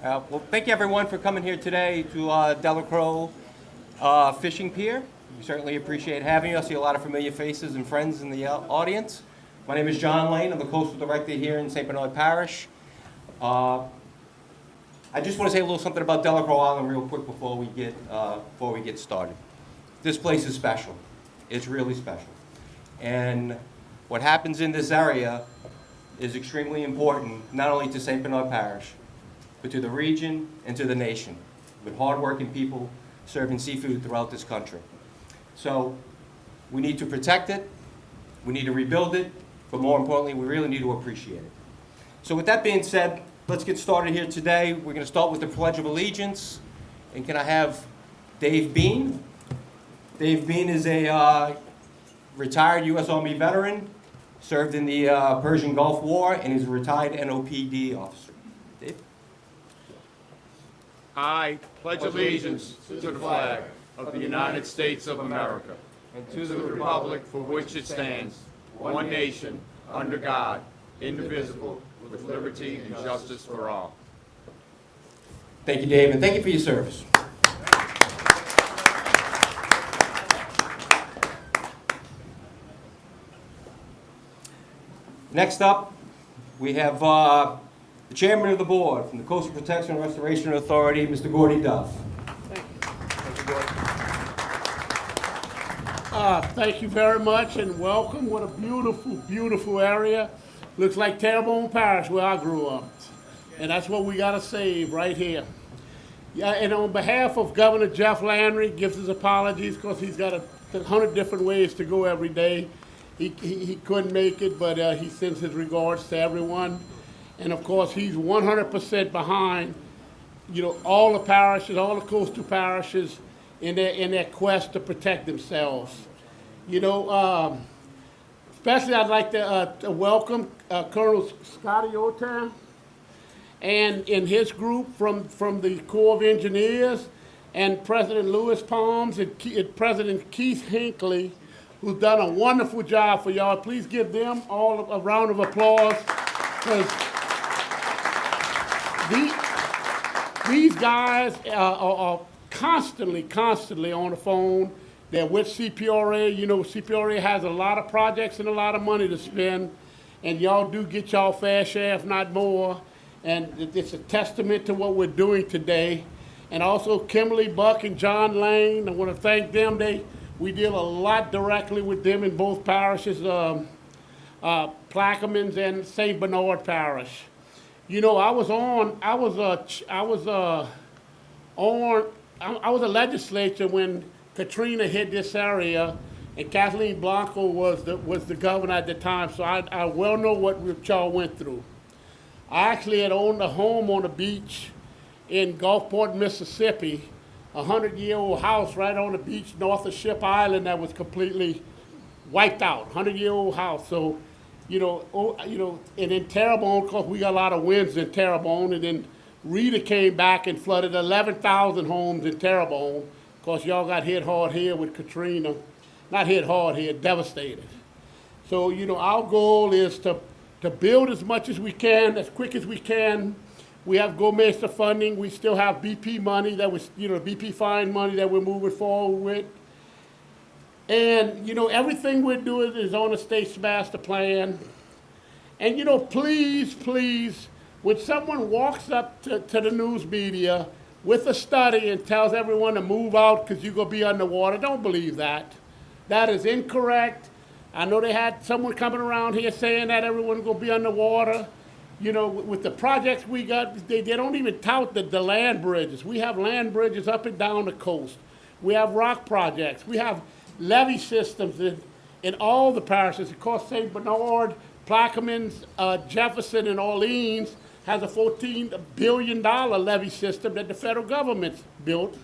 Well, thank you everyone for coming here today to Delacroix Fishing Pier. We certainly appreciate having you. I see a lot of familiar faces and friends in the audience. My name is John Lane. I'm the coastal director here in St. Bernard Parish. I just want to say a little something about Delacroix Island real quick before we get started. This place is special. It's really special. And what happens in this area is extremely important, not only to St. Bernard Parish, but to the region and to the nation, with hardworking people serving seafood throughout this country. So we need to protect it, we need to rebuild it, but more importantly, we really need to appreciate it. So with that being said, let's get started here today. We're going to start with the Pledge of Allegiance. And can I have Dave Bean? Dave Bean is a retired U.S. Army veteran, served in the Persian Gulf War, and is a retired NOPD officer. Dave? I pledge allegiance to the flag of the United States of America and to the republic for which it stands, one nation, under God, indivisible, with liberty and justice for all. Thank you, Dave, and thank you for your service. Next up, we have the chairman of the board from the Coastal Protection and Restoration Authority, Mr. Gordy Duff. Thank you. Thank you, Gordon. Thank you very much and welcome. What a beautiful, beautiful area. Looks like Terrebonne Parish where I grew up. And that's what we got to save right here. Yeah, and on behalf of Governor Jeff Landry, gives his apologies because he's got 100 different ways to go every day. He couldn't make it, but he sends his regards to everyone. And of course, he's 100% behind, all the parishes, all the coastal parishes in their quest to protect themselves. Especially I'd like to welcome Colonel Scotty Otan and his group from the Corps of Engineers, and President Louis Pomes and President Keith Hinckley, who's done a wonderful job for y'all. Please give them all a round of applause, because these guys are constantly on the phone. They're with CPRA. CPRA has a lot of projects and a lot of money to spend, and y'all do get y'all fair share, if not more. And it's a testament to what we're doing today. And also Kimberly Buck and John Lane, I want to thank them. We deal a lot directly with them in both parishes, Plaquemines and St. Bernard Parish. I was a legislator when Katrina hit this area, and Kathleen Blanco was the governor at the time, so I well know what y'all went through. I actually had owned a home on the beach in Gulfport, Mississippi, a 100-year-old house right on the beach north of Ship Island that was completely wiped out, 100-year-old house. So, and in Terrebonne, of course, we got a lot of winds in Terrebonne, and then Rita came back and flooded 11,000 homes in Terrebonne. Of course, y'all got hit hard here with Katrina. Not hit hard here, devastated. So, our goal is to build as much as we can, as quick as we can. We have GoMaster funding. We still have BP money that was, BP fine money that we're moving forward with. And, everything we're doing is on the state's master plan. And, please, when someone walks up to the news media with a study and tells everyone to move out because you're going to be underwater, don't believe that. That is incorrect. I know they had someone coming around here saying that everyone's going to be underwater. With the projects we got, they don't even tout the land bridges. We have land bridges up and down the coast. We have rock projects. We have levee systems in all the parishes. Of course, St. Bernard, Plaquemines, Jefferson, and Orleans has a $14 billion levee system that the federal government's built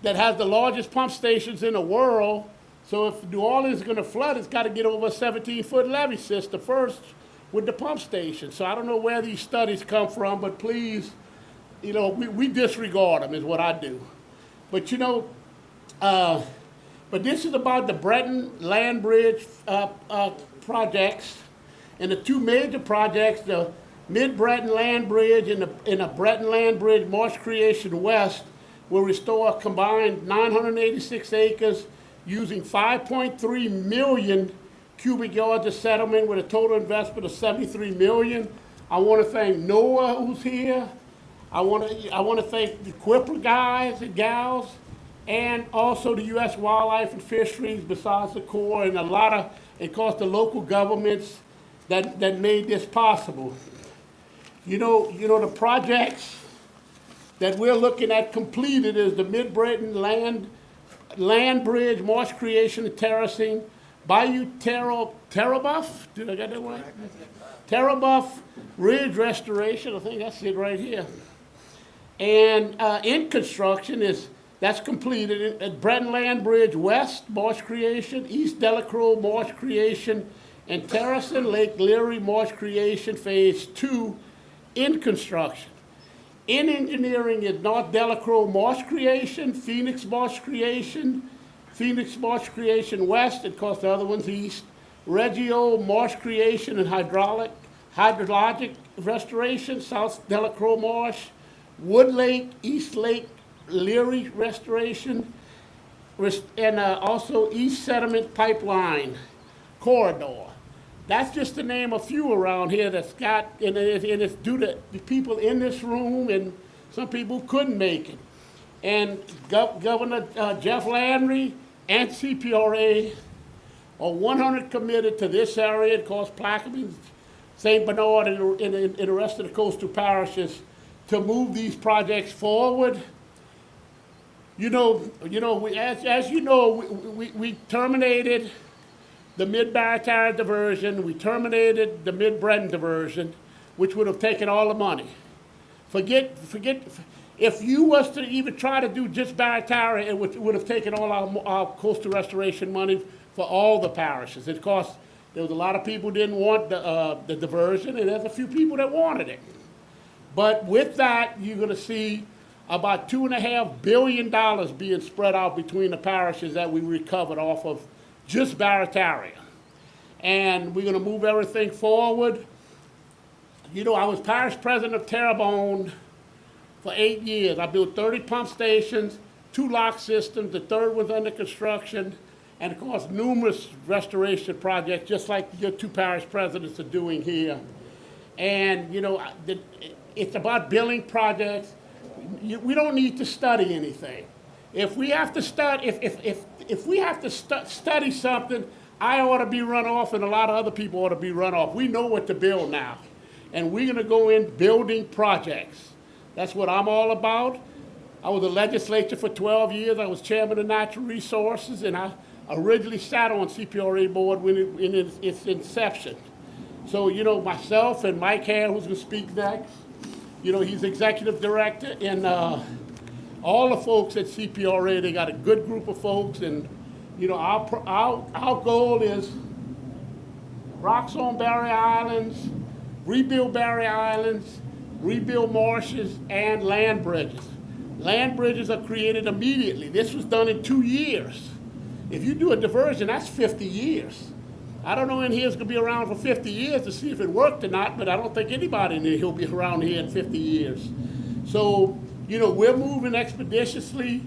that has the largest pump stations in the world. So if New Orleans is going to flood, it's got to get over a 17-foot levee system first with the pump station. So I don't know where these studies come from, but please, we disregard them is what I do. But but this is about the Breton land bridge projects, and the two major projects, the Mid-Breton Land Bridge and the Breton Land Bridge Marsh Creation West will restore a combined 986 acres using 5.3 million cubic yards of settlement with a total investment of 73 million. I want to thank Noah who's here. I want to thank the Quipper guys and gals, and also the U.S. Wildlife and Fisheries, besides the Corps, and of course, the local governments that made this possible. You know, the projects that we're looking at completed is the Mid-Breton Land Bridge, Marsh Creation and Terracing, Bayou Terrabuff, did I get that right? Terrabuff Ridge Restoration, I think that's it right here. And in construction that's completed. At Breton Land Bridge West, Marsh Creation, East Delacroix, Marsh Creation, and Terracing Lake Leary, Marsh Creation Phase 2 in construction. In engineering is North Delacroix Marsh Creation, Phoenix Marsh Creation West, of course the other one's East, Reggio Marsh Creation and hydrologic restoration, South Delacroix Marsh, Wood Lake, East Lake Leary restoration, and also East Sediment Pipeline Corridor. That's just to name a few around here that's got, and it's due to the people in this room, and some people couldn't make it. And Governor Jeff Landry and CPRA are 100 committed to this area. Of course, Plaquemines, St. Bernard, and the rest of the coastal parishes to move these projects forward. We terminated the Mid-Barataria diversion. We terminated the Mid-Breton diversion, which would have taken all the money. Forget. If you was to even try to do just Barataria, it would have taken all our coastal restoration money for all the parishes. Of course, there was a lot of people who didn't want the diversion, and there's a few people that wanted it. But with that, you're going to see about $2.5 billion being spread out between the parishes that we recovered off of just Barataria. And we're going to move everything forward. I was parish president of Terrebonne for 8 years. I built 30 pump stations, 2 lock systems, the third was under construction, and of course numerous restoration projects, just like your 2 parish presidents are doing here. And it's about building projects. We don't need to study anything. If we have to study something, I ought to be run off, and a lot of other people ought to be run off. We know what to build now, and we're going to go in building projects. That's what I'm all about. I was in the legislature for 12 years. I was chairman of Natural Resources, and I originally sat on CPRA board in its inception. So, myself and Mike Hare, who's going to speak next, he's executive director, and all the folks at CPRA, they got a good group of folks, and our goal is rocks on Barrier Islands, rebuild Barrier Islands, rebuild marshes, and land bridges. Land bridges are created immediately. This was done in 2 years. If you do a diversion, that's 50 years. I don't know in here is going to be around for 50 years to see if it worked or not, but I don't think anybody in here will be around here in 50 years. So, we're moving expeditiously.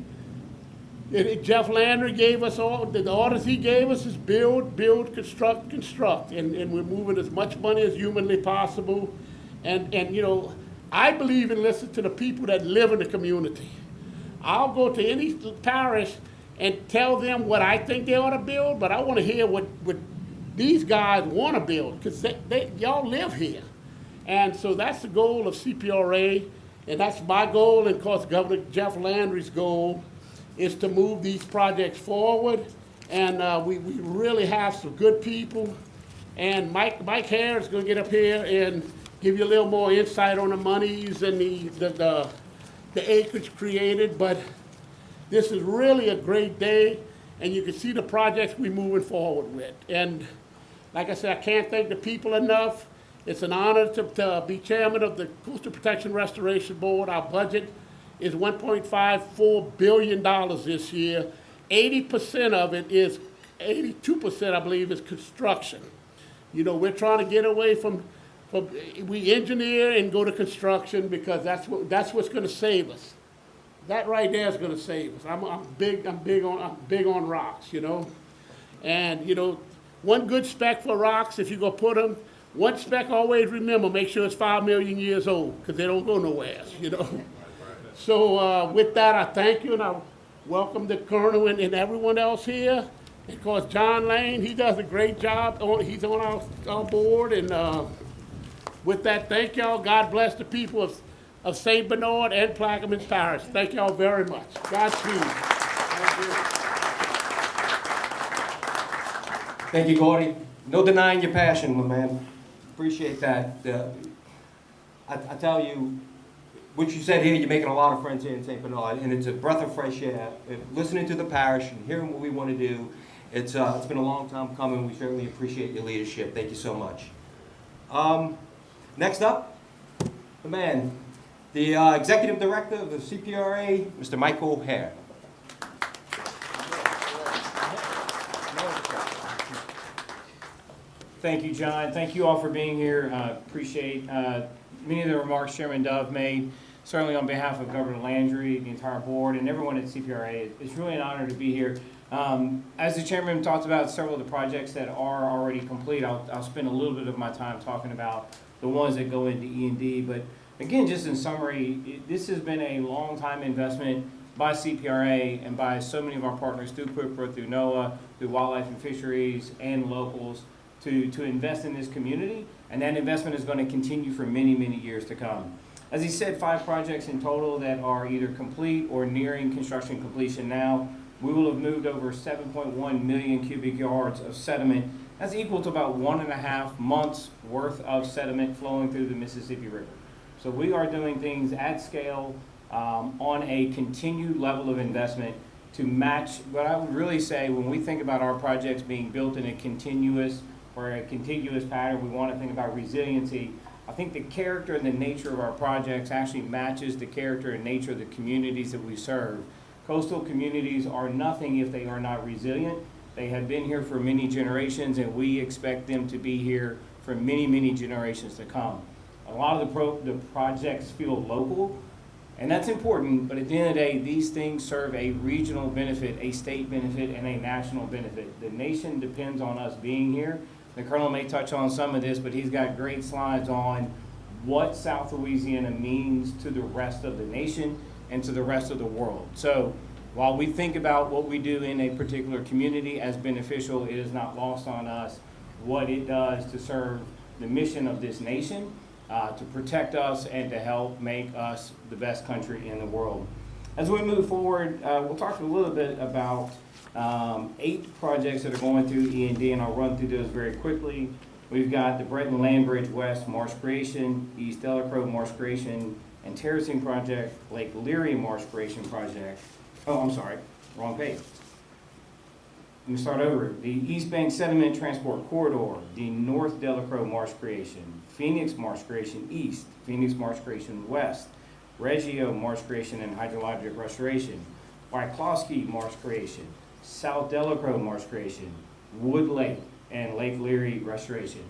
Jeff Landry gave us all, the orders he gave us is build, construct, and we're moving as much money as humanly possible. And I believe in listening to the people that live in the community. I'll go to any parish and tell them what I think they ought to build, but I want to hear what these guys want to build, because y'all live here. And so that's the goal of CPRA, and that's my goal, and of course Governor Jeff Landry's goal is to move these projects forward. And we really have some good people. And Mike Hare is going to get up here and give you a little more insight on the monies and the acreage created. But this is really a great day, and you can see the projects we're moving forward with. And like I said, I can't thank the people enough. It's an honor to be chairman of the Coastal Protection Restoration Board. Our budget is $1.54 billion this year. 82% I believe, is construction. We're trying to get away from we engineer and go to construction because that's what's going to save us. That right there is going to save us. I'm big on rocks, you know. And you know, one good spec for rocks, if you're gonna put them, one spec always remember, make sure it's 5 million years old, because they don't go nowhere, you know. So with that, I thank you, and I welcome the Colonel and everyone else here. And of course, John Lane, he does a great job. He's on our board, and with that, thank y'all. God bless the people of St. Bernard and Plaquemines Parish. Thank y'all very much. Godspeed. Thank you, Gordy. No denying your passion, my man. Appreciate that. I tell you, what you said here, you're making a lot of friends here in St. Bernard, and it's a breath of fresh air. Listening to the parish and hearing what we want to do, it's been a long time coming. We certainly appreciate your leadership. Thank you so much. Next up, the man, the Executive Director of the CPRA, Mr. Michael Hare. Thank you, John. Thank you all for being here. Appreciate many of the remarks Chairman Dove made. Certainly on behalf of Governor Landry, the entire board, and everyone at CPRA, it's really an honor to be here. As the Chairman talked about several of the projects that are already complete, I'll spend a little bit of my time talking about the ones that go into E&D. But again, just in summary, this has been a long time investment by CPRA and by so many of our partners through CPRA, through NOAA, through Wildlife and Fisheries, and locals to invest in this community. And that investment is going to continue for many, many years to come. As he said, 5 projects in total that are either complete or nearing construction completion now. We will have moved over 7.1 million cubic yards of sediment. That's equal to about 1.5 months worth of sediment flowing through the Mississippi River. So we are doing things at scale on a continued level of investment to match what I would really say when we think about our projects being built in a continuous pattern. We want to think about resiliency. I think the character and the nature of our projects actually matches the character and nature of the communities that we serve. Coastal communities are nothing if they are not resilient. They have been here for many generations, and we expect them to be here for many, many generations to come. A lot of the projects feel local, and that's important, but at the end of the day, these things serve a regional benefit, a state benefit, and a national benefit. The nation depends on us being here. The Colonel may touch on some of this, but he's got great slides on what South Louisiana means to the rest of the nation and to the rest of the world. So while we think about what we do in a particular community as beneficial, it is not lost on us what it does to serve the mission of this nation, to protect us and to help make us the best country in the world. As we move forward, we'll talk a little bit about 8 projects that are going through E&D, and I'll run through those very quickly. We've got the Breton Land Bridge West Marsh Creation, East Delacroix Marsh Creation and Terracing Project, Lake Leary Marsh Creation Project. Oh, I'm sorry, wrong page. Let me start over. The East Bank Sediment Transport Corridor, the North Delacroix Marsh Creation, Phoenix Marsh Creation East, Phoenix Marsh Creation West, Reggio Marsh Creation and Hydrologic Restoration, Wyclosky Marsh Creation, South Delacroix Marsh Creation, Wood Lake, and Lake Leary Restoration.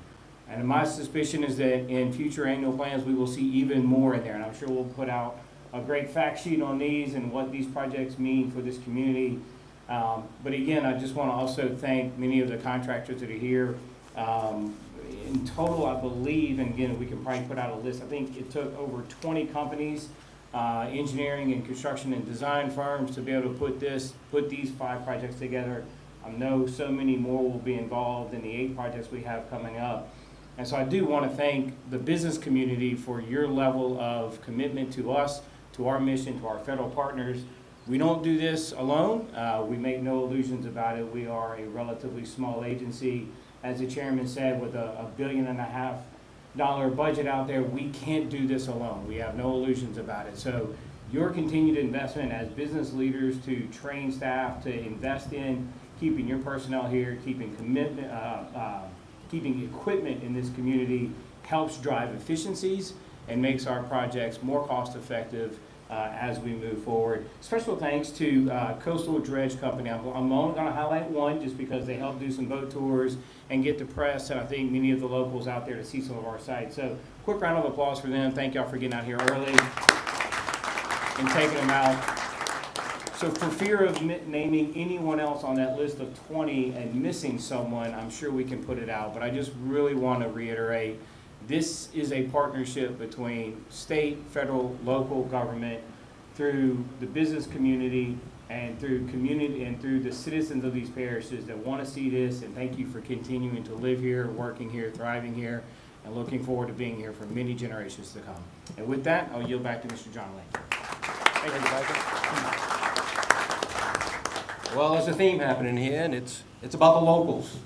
And my suspicion is that in future annual plans, we will see even more in there. And I'm sure we'll put out a great fact sheet on these and what these projects mean for this community. But again, I just want to also thank many of the contractors that are here. In total, I believe, and again, we can probably put out a list, I think it took over 20 companies, engineering and construction and design firms to be able to put these 5 projects together. I know so many more will be involved in the 8 projects we have coming up. And so I do want to thank the business community for your level of commitment to us, to our mission, to our federal partners. We don't do this alone. We make no illusions about it. We are a relatively small agency. As the chairman said, with a $1.5 billion budget out there, we can't do this alone. We have no illusions about it. So your continued investment as business leaders to train staff, to invest in keeping your personnel here, keeping equipment in this community helps drive efficiencies and makes our projects more cost effective as we move forward. Special thanks to Coastal Dredge Company. I'm only going to highlight one just because they helped do some boat tours and get the press, and I think many of the locals out there to see some of our sites. So quick round of applause for them. Thank y'all for getting out here early and taking them out. So for fear of naming anyone else on that list of 20 and missing someone, I'm sure we can put it out. But I just really want to reiterate, this is a partnership between state, federal, local government, through the business community and through the citizens of these parishes that want to see this. And thank you for continuing to live here, working here, thriving here, and looking forward to being here for many generations to come. And with that, I'll yield back to Mr. John Lane. Thank you. Well, there's a theme happening here, and it's about the locals.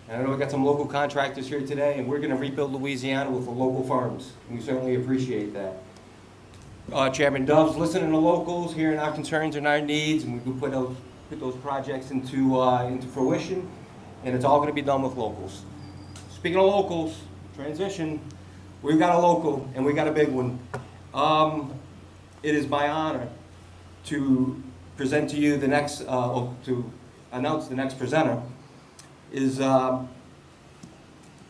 And I know we got some local contractors here today, and we're going to rebuild Louisiana with the local firms. And we certainly appreciate that. Chairman Dove's listening to locals, hearing our concerns and our needs, and we can put those projects into fruition. And it's all going to be done with locals. Speaking of locals, transition. We've got a local, and we got a big one. It is my honor to present to you the next, to announce the next presenter is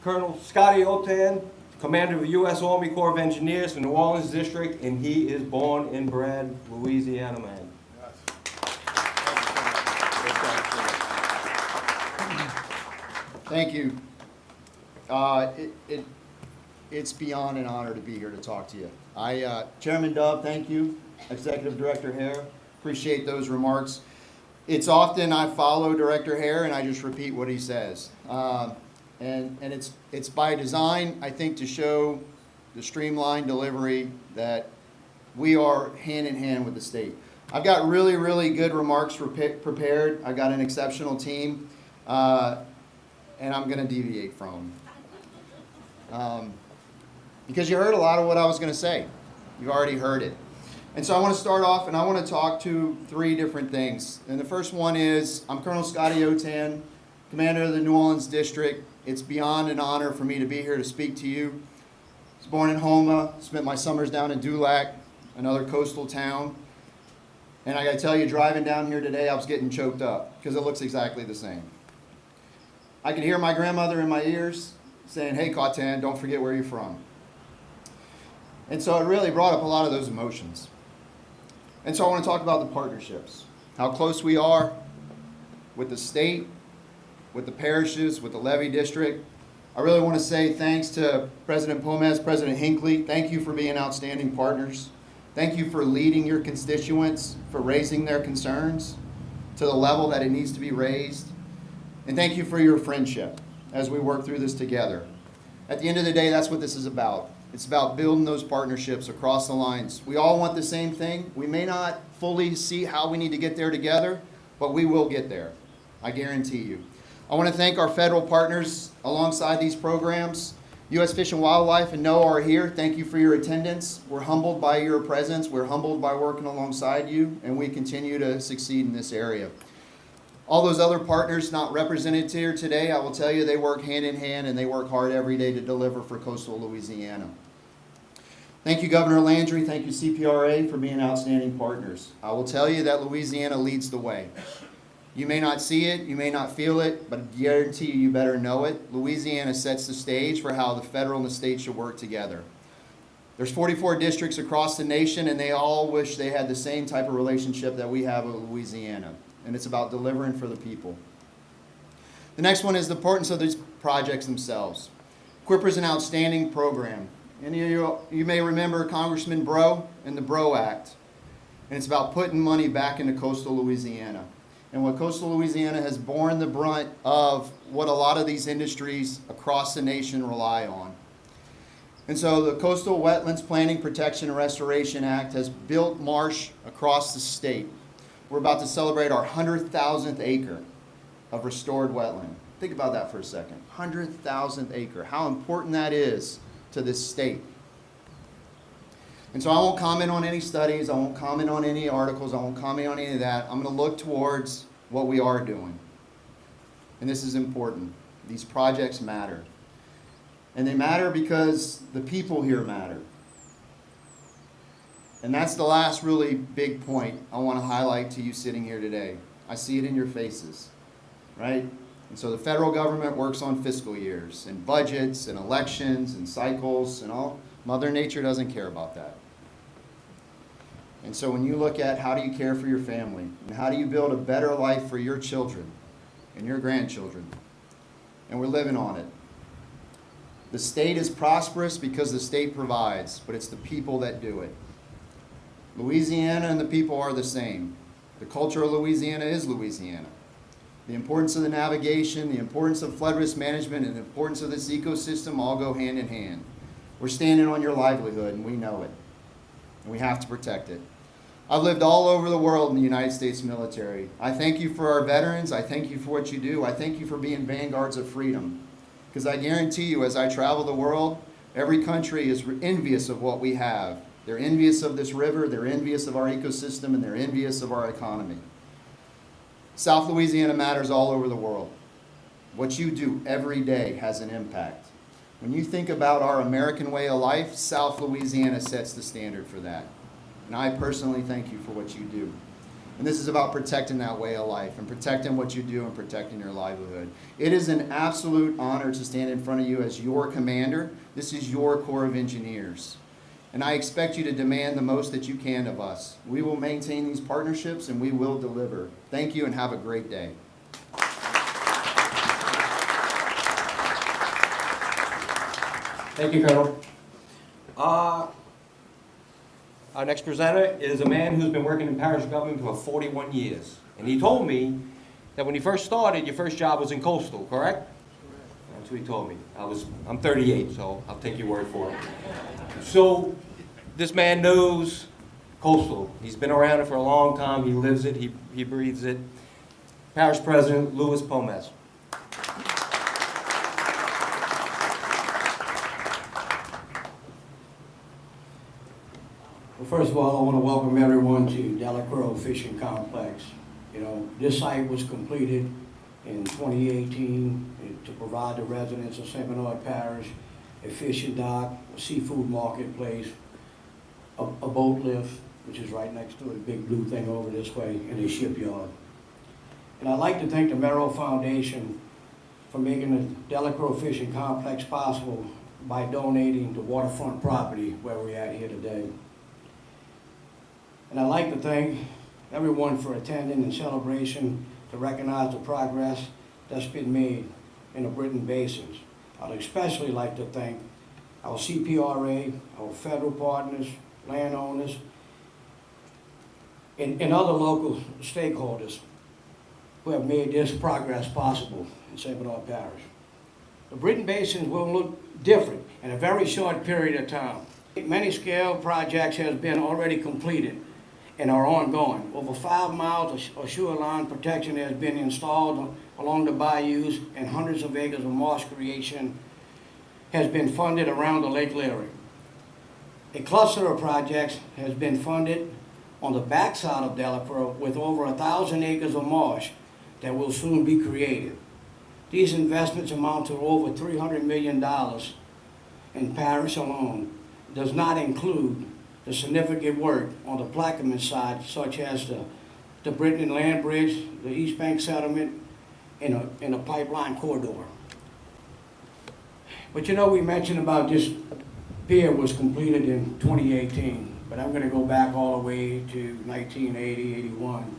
Colonel Scotty Otan, Commander of the U.S. Army Corps of Engineers from New Orleans District, and he is born and bred Louisiana man. Thank you. It's beyond an honor to be here to talk to you. Chairman Dove, thank you. Executive Director Hare, appreciate those remarks. It's often I follow Director Hare and I just repeat what he says. And it's by design, I think, to show the streamlined delivery that we are hand in hand with the state. I've got really, really good remarks prepared. I've got an exceptional team, and I'm going to deviate from them. Because you heard a lot of what I was going to say. You've already heard it. And so I want to start off and I want to talk to three different things. And the first one is, I'm Colonel Scotty Otan, Commander of the New Orleans District. It's beyond an honor for me to be here to speak to you. I was born in Houma, spent my summers down in Dulac, another coastal town. And I got to tell you, driving down here today, I was getting choked up because it looks exactly the same. I could hear my grandmother in my ears saying, "Hey, Cautan, don't forget where you're from." And so it really brought up a lot of those emotions. And so I want to talk about the partnerships, how close we are with the state, with the parishes, with the levee district. I really want to say thanks to President Pomes, President Hinckley. Thank you for being outstanding partners. Thank you for leading your constituents, for raising their concerns to the level that it needs to be raised. And thank you for your friendship as we work through this together. At the end of the day, that's what this is about. It's about building those partnerships across the lines. We all want the same thing. We may not fully see how we need to get there together, but we will get there. I guarantee you. I want to thank our federal partners alongside these programs. U.S. Fish and Wildlife and NOAA are here. Thank you for your attendance. We're humbled by your presence. We're humbled by working alongside you, and we continue to succeed in this area. All those other partners not represented here today, I will tell you, they work hand in hand and they work hard every day to deliver for coastal Louisiana. Thank you, Governor Landry. Thank you, CPRA, for being outstanding partners. I will tell you that Louisiana leads the way. You may not see it, you may not feel it, but I guarantee you, you better know it. Louisiana sets the stage for how the federal and the state should work together. There's 44 districts across the nation, and they all wish they had the same type of relationship that we have with Louisiana. And it's about delivering for the people. The next one is the importance of these projects themselves. QIPR is an outstanding program. And you may remember Congressman Breaux and the Breaux Act. And it's about putting money back into coastal Louisiana. And what coastal Louisiana has borne the brunt of what a lot of these industries across the nation rely on. And so the Coastal Wetlands Planning, Protection, and Restoration Act has built marsh across the state. We're about to celebrate our 100,000th acre of restored wetland. Think about that for a second. 100,000th acre. How important that is to this state. And so I won't comment on any studies. I won't comment on any articles. I won't comment on any of that. I'm going to look towards what we are doing. And this is important. These projects matter. And they matter because the people here matter. And that's the last really big point I want to highlight to you sitting here today. I see it in your faces, right? And so the federal government works on fiscal years and budgets and elections and cycles and all. Mother Nature doesn't care about that. And so when you look at how do you care for your family and how do you build a better life for your children and your grandchildren, and we're living on it. The state is prosperous because the state provides, but it's the people that do it. Louisiana and the people are the same. The culture of Louisiana is Louisiana. The importance of the navigation, the importance of flood risk management, and the importance of this ecosystem all go hand in hand. We're standing on your livelihood, and we know it. And we have to protect it. I've lived all over the world in the United States military. I thank you for our veterans. I thank you for what you do. I thank you for being vanguards of freedom. Because I guarantee you, as I travel the world, every country is envious of what we have. They're envious of this river, they're envious of our ecosystem, and they're envious of our economy. South Louisiana matters all over the world. What you do every day has an impact. When you think about our American way of life, South Louisiana sets the standard for that. And I personally thank you for what you do. And this is about protecting that way of life and protecting what you do and protecting your livelihood. It is an absolute honor to stand in front of you as your commander. This is your Corps of Engineers. And I expect you to demand the most that you can of us. We will maintain these partnerships and we will deliver. Thank you and have a great day. Thank you, Colonel. Our next presenter is a man who's been working in parish government for 41 years. And he told me that when he first started, your first job was in coastal, correct? Correct. That's what he told me. I'm 38, so I'll take your word for it. So this man knows coastal. He's been around it for a long time. He lives it. He breathes it. Parish President Louis Pomes. Well, first of all, I want to welcome everyone to Delacroix Fishing Complex. You know, this site was completed in 2018 to provide the residents of St. Bernard Parish a fishing dock, a seafood marketplace, a boat lift, which is right next to it, a big blue thing over this way, and a shipyard. And I'd like to thank the Merrill Foundation for making the Delacroix Fishing Complex possible by donating the waterfront property where we're at here today. And I'd like to thank everyone for attending the celebration to recognize the progress that's been made in the Breton Basins. I'd especially like to thank our CPRA, our federal partners, landowners, and other local stakeholders who have made this progress possible in St. Bernard Parish. The Breton Basins will look different in a very short period of time. Many scale projects have been already completed and are ongoing. Over 5 miles of shoreline protection has been installed along the bayous, and hundreds of acres of marsh creation has been funded around the Lake Leary. A cluster of projects has been funded on the backside of Delacroix with over 1,000 acres of marsh that will soon be created. These investments amount to over $300 million in Parish alone. It does not include the significant work on the Plaquemines side, such as the Breton Land Bridge, the East Bank Settlement, and a pipeline corridor. But you know, we mentioned about this pier was completed in 2018, but I'm going to go back all the way to 1980, 81.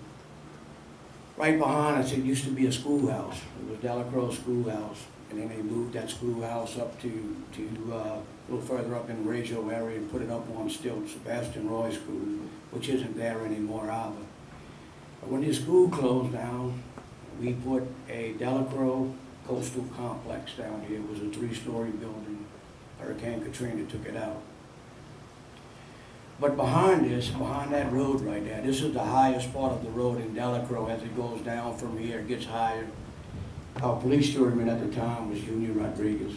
Right behind us, it used to be a schoolhouse. It was Delacroix Schoolhouse, and then they moved that schoolhouse up to a little further up in the Ratio area and put it up on stilts, Sebastian Roy School, which isn't there anymore either. But when this school closed down, we put a Delacroix coastal complex down here. It was a 3-story building. Hurricane Katrina took it out. But behind this, behind that road right there, this is the highest part of the road in Delacroix. As it goes down from here, it gets higher. Our police juryman at the time was Junior Rodriguez.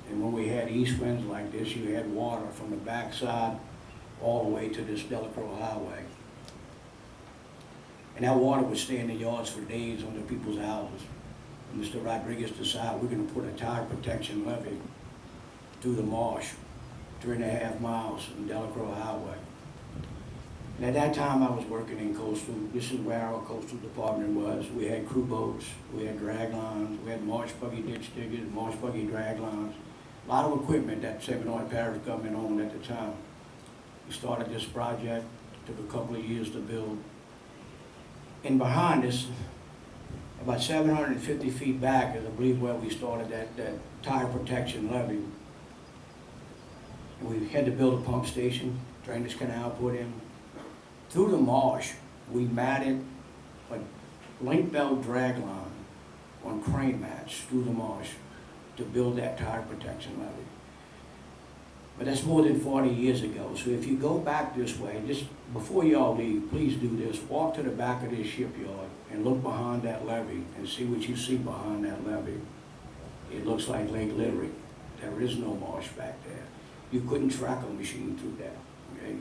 And when we had east winds like this, you had water from the backside all the way to this Delacroix Highway. And that water would stay in the yards for days under people's houses. And Mr. Rodriguez decided we're going to put a tire protection levee through the marsh, 3.5 miles from Delacroix Highway. And at that time, I was working in coastal. This is where our coastal department was. We had crew boats, we had drag lines, we had marsh buggy ditch diggers, marsh buggy drag lines. A lot of equipment that St. Bernard Parish government owned at the time. We started this project, took a couple of years to build. And behind us, about 750 feet back is, I believe, where we started that tire protection levee. We had to build a pump station, drainage canal put in. Through the marsh, we matted a link belt drag line on crane mats through the marsh to build that tire protection levee. But that's more than 40 years ago. So if you go back this way, just before y'all leave, please do this. Walk to the back of this shipyard and look behind that levee and see what you see behind that levee. It looks like Lake Lyric. There is no marsh back there. You couldn't track a machine through that, okay?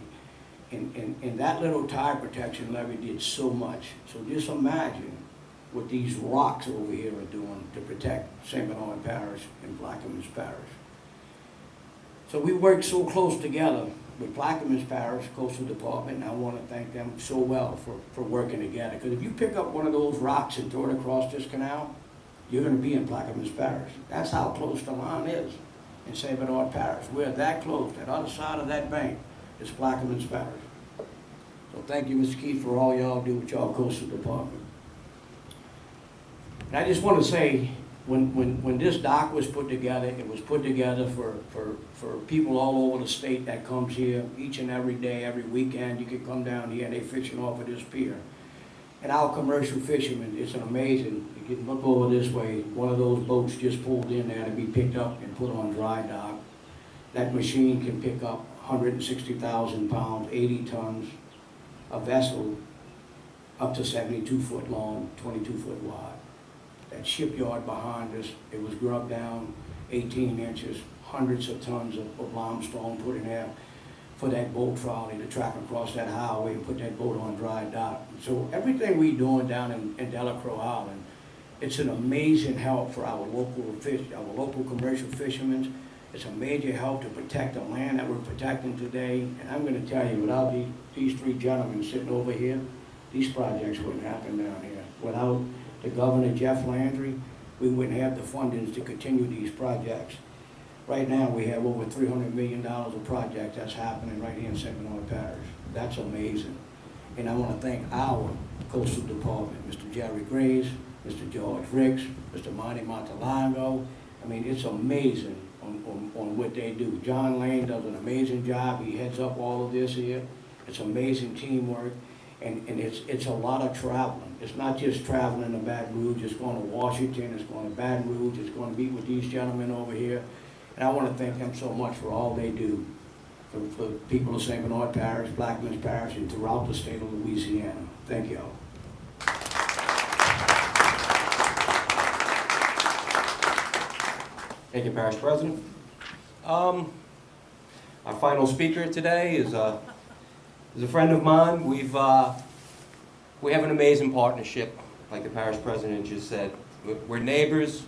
And that little tire protection levee did so much. So just imagine what these rocks over here are doing to protect St. Bernard Parish and Plaquemines Parish. So we worked so close together with Plaquemines Parish Coastal Department, and I want to thank them so well for working together. Because if you pick up one of those rocks and throw it across this canal, you're going to be in Plaquemines Parish. That's how close the line is in St. Bernard Parish. We're that close. That other side of that bank is Plaquemines Parish. So thank you, Mr. Keith, for all y'all do with y'all Coastal Department. And I just want to say, when this dock was put together, it was put together for people all over the state that comes here each and every day, every weekend. You can come down here and they fishing off of this pier. And our commercial fishermen, it's an amazing, you can look over this way, one of those boats just pulled in there to be picked up and put on dry dock. That machine can pick up 160,000 pounds, 80 tons, a vessel up to 72 foot long, 22 foot wide. That shipyard behind us, it was grubbed down 18 inches, hundreds of tons of limestone put in there for that boat trolley to track across that highway and put that boat on dry dock. So everything we doing down in Delacroix Island, it's an amazing help for our local commercial fishermen. It's a major help to protect the land that we're protecting today. And I'm going to tell you, without these three gentlemen sitting over here, these projects wouldn't happen down here. Without the Governor, Jeff Landry, we wouldn't have the fundings to continue these projects. Right now, we have over $300 million of projects that's happening right here in St. Bernard Parish. That's amazing. And I want to thank our Coastal Department, Mr. Jerry Graves, Mr. George Ricks, Mr. Monty Montalago. I mean, it's amazing on what they do. John Lane does an amazing job. He heads up all of this here. It's amazing teamwork. And it's a lot of traveling. It's not just traveling to Baton Rouge. It's going to Washington. It's going to Baton Rouge. It's going to be with these gentlemen over here. And I want to thank them so much for all they do for people of St. Bernard Parish, Plaquemines Parish, and throughout the state of Louisiana. Thank you all. Thank you, Parish President. Our final speaker today is a friend of mine. We have an amazing partnership, like the Parish President just said. We're neighbors.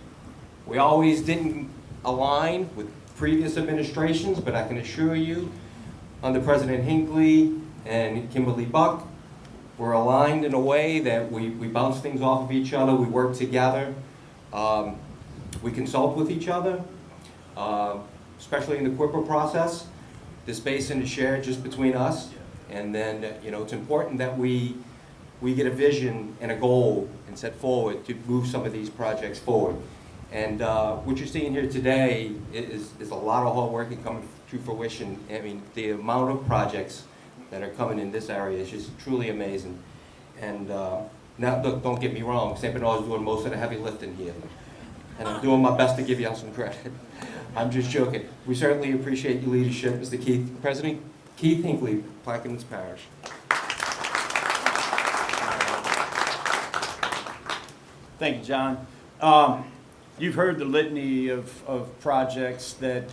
We always didn't align with previous administrations, but I can assure you, under President Hinckley and Kimberly Buck, we're aligned in a way that we bounce things off of each other, we work together, we consult with each other, especially in the QIPRA process. This basin is shared just between us, and then it's important that we get a vision and a goal and set forward to move some of these projects forward. And what you're seeing here today is a lot of hard work and coming to fruition. I mean, the amount of projects that are coming in this area is just truly amazing. And now, look, don't get me wrong, St. Bernard is doing most of the heavy lifting here. And I'm doing my best to give y'all some credit. I'm just joking. We certainly appreciate your leadership, Mr. Keith. President Keith Hinckley, Plaquemines Parish. Thank you, John. You've heard the litany of projects that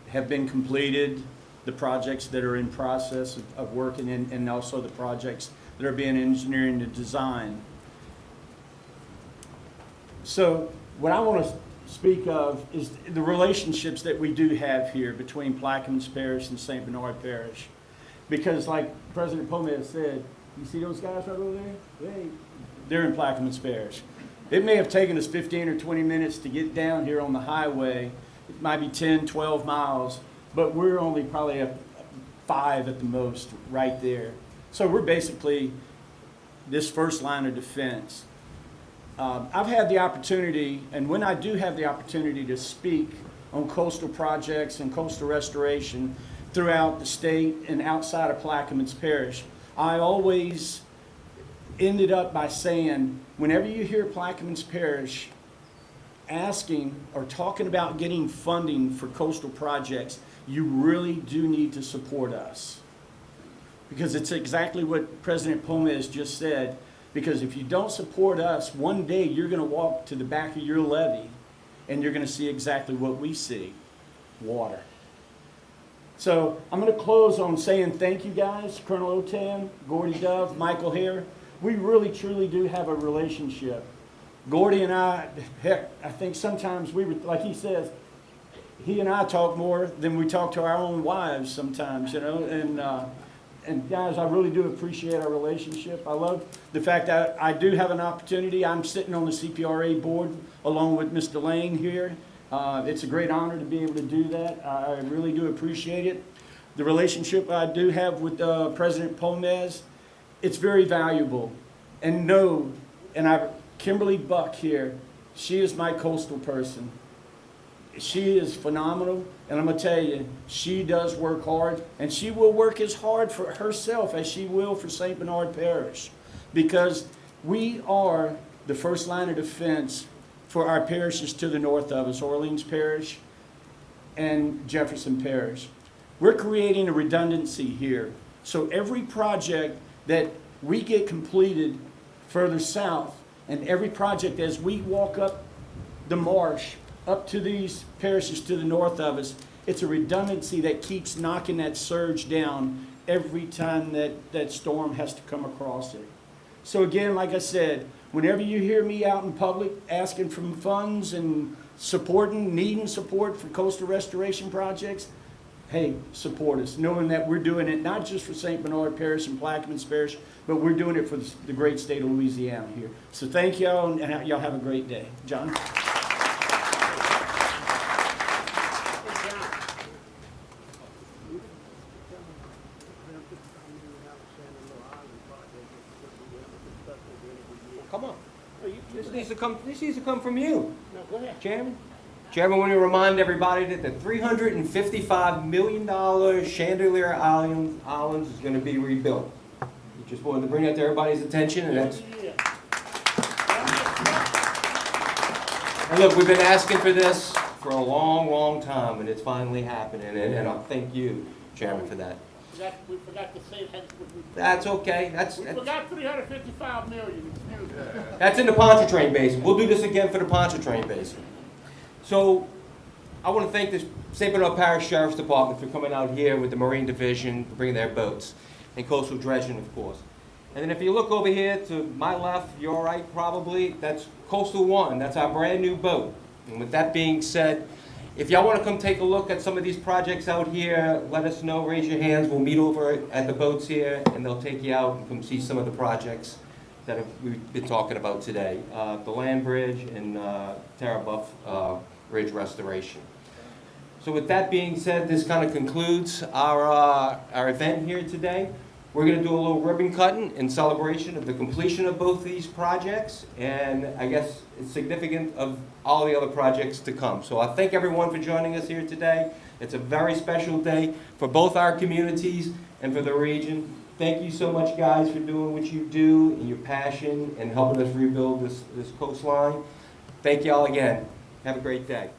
have been completed, the projects that are in process of working, and also the projects that are being engineered and designed. So what I want to speak of is the relationships that we do have here between Plaquemines Parish and St. Bernard Parish. Because like President Pomes said, you see those guys right over there? They're in Plaquemines Parish. It may have taken us 15 or 20 minutes to get down here on the highway. It might be 10, 12 miles, but we're only probably at 5 at the most right there. So we're basically this first line of defense. I've had the opportunity, and when I do have the opportunity to speak on coastal projects and coastal restoration throughout the state and outside of Plaquemines Parish, I always ended up by saying, whenever you hear Plaquemines Parish asking or talking about getting funding for coastal projects, you really do need to support us. Because it's exactly what President Pomes just said. Because if you don't support us, one day you're going to walk to the back of your levee and you're going to see exactly what we see, water. So I'm going to close on saying thank you guys, Colonel Otan, Gordy Dove, Michael Hare. We really, truly do have a relationship. Gordy and I, heck, I think sometimes we were, like he says, he and I talk more than we talk to our own wives sometimes, you know. And guys, I really do appreciate our relationship. I love the fact that I do have an opportunity. I'm sitting on the CPRA board along with Mr. Lane here. It's a great honor to be able to do that. I really do appreciate it. The relationship I do have with President Pomes, it's very valuable. And Kimberly Buck here, she is my coastal person. She is phenomenal, and I'm going to tell you, she does work hard, and she will work as hard for herself as she will for St. Bernard Parish, because we are the first line of defense for our parishes to the north of us, Orleans Parish and Jefferson Parish. We're creating a redundancy here, so every project that we get completed further south, and every project as we walk up the marsh, up to these parishes to the north of us, it's a redundancy that keeps knocking that surge down every time that storm has to come across it. So again, like I said, whenever you hear me out in public asking for funds and needing support for coastal restoration projects, hey, support us, knowing that we're doing it not just for St. Bernard Parish and Plaquemines Parish, but we're doing it for the great state of Louisiana here. So thank y'all, and y'all have a great day. John? Come on. This needs to come from you. No, go ahead. Chairman? Chairman, I want to remind everybody that the $355 million Chandelier Islands is going to be rebuilt. We just wanted to bring that to everybody's attention, and that's... And look, we've been asking for this for a long, long time, and it's finally happening, and I'll thank you, Chairman, for that. We forgot to say that. That's okay. We forgot 355 million. Excuse me. That's in the Pontchartrain Basin. We'll do this again for the Pontchartrain Basin. So I want to thank the St. Bernard Parish Sheriff's Department for coming out here with the Marine Division, for bringing their boats, and coastal dredging, of course. And then if you look over here to my left, your right probably, that's Coastal One. That's our brand new boat. And with that being said, if y'all want to come take a look at some of these projects out here, let us know, raise your hands. We'll meet over at the boats here, and they'll take you out and come see some of the projects that we've been talking about today. The land bridge and Terrabuff Bridge restoration. So with that being said, this kind of concludes our event here today. We're going to do a little ribbon cutting in celebration of the completion of both these projects, and I guess it's significant of all the other projects to come. So I thank everyone for joining us here today. It's a very special day for both our communities and for the region. Thank you so much, guys, for doing what you do and your passion and helping us rebuild this coastline. Thank you all again. Have a great day.